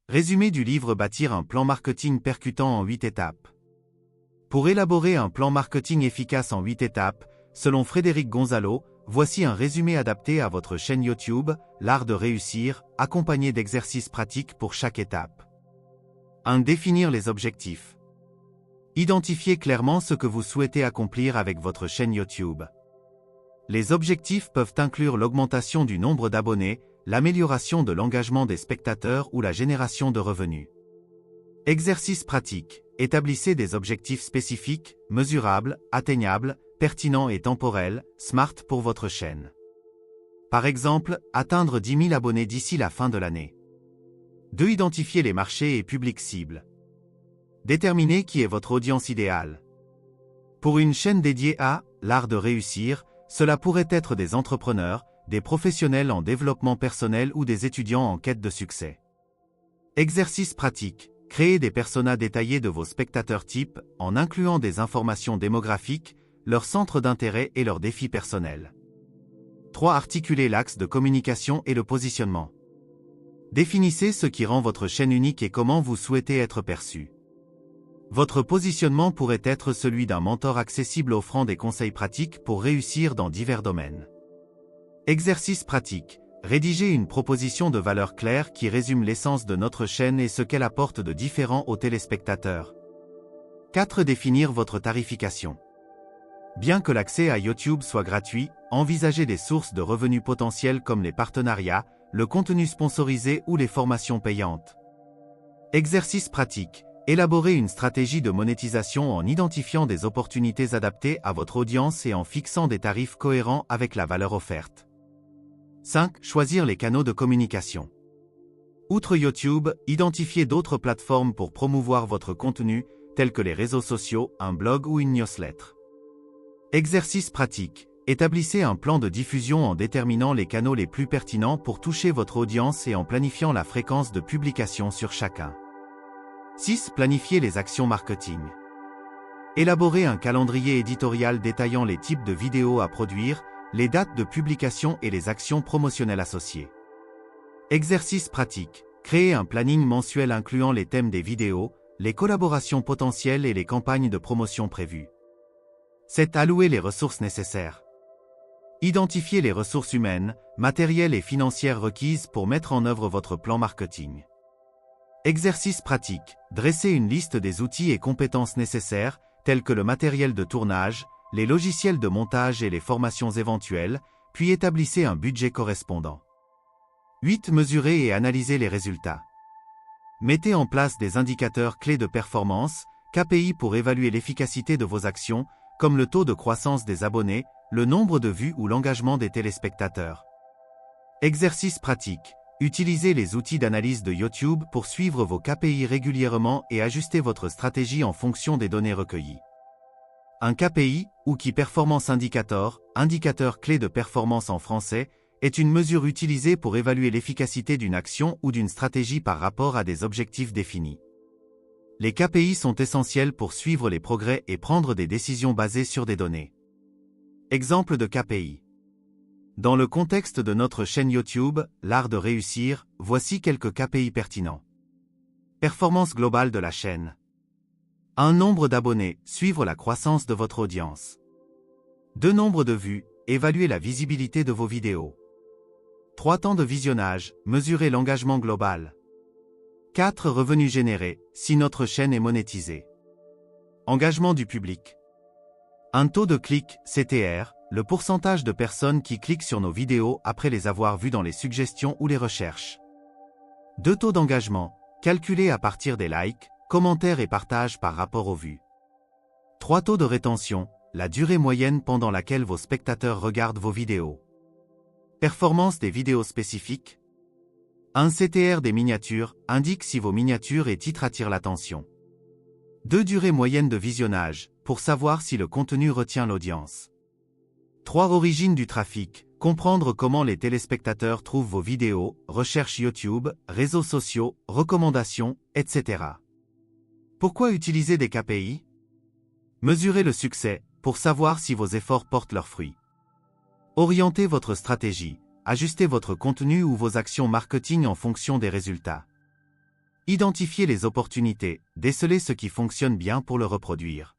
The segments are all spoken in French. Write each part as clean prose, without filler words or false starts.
Résumé du livre Bâtir un plan marketing percutant en 8 étapes. Pour élaborer un plan marketing efficace en 8 étapes, selon Frédéric Gonzalo, voici un résumé adapté à votre chaîne YouTube, L'Art de réussir, accompagné d'exercices pratiques pour chaque étape. 1. Définir les objectifs. Identifiez clairement ce que vous souhaitez accomplir avec votre chaîne YouTube. Les objectifs peuvent inclure l'augmentation du nombre d'abonnés, l'amélioration de l'engagement des spectateurs ou la génération de revenus. Exercice pratique. Établissez des objectifs spécifiques, mesurables, atteignables, pertinents et temporels, SMART pour votre chaîne. Par exemple, atteindre 10 000 abonnés d'ici la fin de l'année. 2. Identifier les marchés et publics cibles. Déterminez qui est votre audience idéale. Pour une chaîne dédiée à l'art de réussir, cela pourrait être des entrepreneurs, des professionnels en développement personnel ou des étudiants en quête de succès. Exercice pratique. Créez des personas détaillés de vos spectateurs types en incluant des informations démographiques, leurs centres d'intérêt et leurs défis personnels. 3. Articulez l'axe de communication et le positionnement. Définissez ce qui rend votre chaîne unique et comment vous souhaitez être perçu. Votre positionnement pourrait être celui d'un mentor accessible offrant des conseils pratiques pour réussir dans divers domaines. Exercice pratique. Rédigez une proposition de valeur claire qui résume l'essence de notre chaîne et ce qu'elle apporte de différent aux téléspectateurs. 4. Définir votre tarification. Bien que l'accès à YouTube soit gratuit, envisagez des sources de revenus potentiels comme les partenariats, le contenu sponsorisé ou les formations payantes. Exercice pratique. Élaborez une stratégie de monétisation en identifiant des opportunités adaptées à votre audience et en fixant des tarifs cohérents avec la valeur offerte. 5. Choisir les canaux de communication. Outre YouTube, identifiez d'autres plateformes pour promouvoir votre contenu, tels que les réseaux sociaux, un blog ou une newsletter. Exercice pratique. Établissez un plan de diffusion en déterminant les canaux les plus pertinents pour toucher votre audience et en planifiant la fréquence de publication sur chacun. 6. Planifiez les actions marketing. Élaborez un calendrier éditorial détaillant les types de vidéos à produire, les dates de publication et les actions promotionnelles associées. Exercice pratique. Créez un planning mensuel incluant les thèmes des vidéos, les collaborations potentielles et les campagnes de promotion prévues. 7. Allouez les ressources nécessaires. Identifiez les ressources humaines, matérielles et financières requises pour mettre en œuvre votre plan marketing. Exercice pratique. Dressez une liste des outils et compétences nécessaires, tels que le matériel de tournage, les logiciels de montage et les formations éventuelles, puis établissez un budget correspondant. 8. Mesurez et analysez les résultats. Mettez en place des indicateurs clés de performance, KPI pour évaluer l'efficacité de vos actions, comme le taux de croissance des abonnés, le nombre de vues ou l'engagement des téléspectateurs. Exercice pratique. Utilisez les outils d'analyse de YouTube pour suivre vos KPI régulièrement et ajuster votre stratégie en fonction des données recueillies. Un KPI, ou Key Performance Indicator, indicateur clé de performance en français, est une mesure utilisée pour évaluer l'efficacité d'une action ou d'une stratégie par rapport à des objectifs définis. Les KPI sont essentiels pour suivre les progrès et prendre des décisions basées sur des données. Exemple de KPI. Dans le contexte de notre chaîne YouTube, L'Art de réussir, voici quelques KPI pertinents. Performance globale de la chaîne. Un nombre d'abonnés, suivre la croissance de votre audience. 2. Nombre de vues, évaluer la visibilité de vos vidéos. 3. Temps de visionnage, mesurer l'engagement global. 4. Revenus générés, si notre chaîne est monétisée. Engagement du public. Un taux de clic, CTR, le pourcentage de personnes qui cliquent sur nos vidéos après les avoir vues dans les suggestions ou les recherches. 2. Taux d'engagement, calculé à partir des likes, commentaires et partages par rapport aux vues. 3. Taux de rétention, la durée moyenne pendant laquelle vos spectateurs regardent vos vidéos. Performance des vidéos spécifiques. Un CTR des miniatures indique si vos miniatures et titres attirent l'attention. 2. Durée moyenne de visionnage, pour savoir si le contenu retient l'audience. 3. Origine du trafic, comprendre comment les téléspectateurs trouvent vos vidéos, recherches YouTube, réseaux sociaux, recommandations, etc. Pourquoi utiliser des KPI? Mesurez le succès, pour savoir si vos efforts portent leurs fruits. Orientez votre stratégie, ajustez votre contenu ou vos actions marketing en fonction des résultats. Identifier les opportunités, déceler ce qui fonctionne bien pour le reproduire.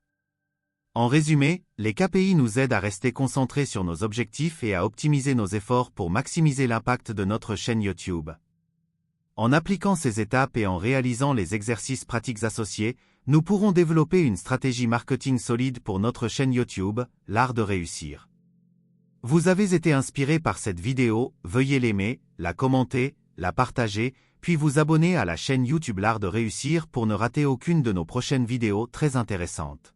En résumé, les KPI nous aident à rester concentrés sur nos objectifs et à optimiser nos efforts pour maximiser l'impact de notre chaîne YouTube. En appliquant ces étapes et en réalisant les exercices pratiques associés, nous pourrons développer une stratégie marketing solide pour notre chaîne YouTube, l'art de réussir. Vous avez été inspiré par cette vidéo, veuillez l'aimer, la commenter, la partager, puis vous abonner à la chaîne YouTube l'art de réussir pour ne rater aucune de nos prochaines vidéos très intéressantes.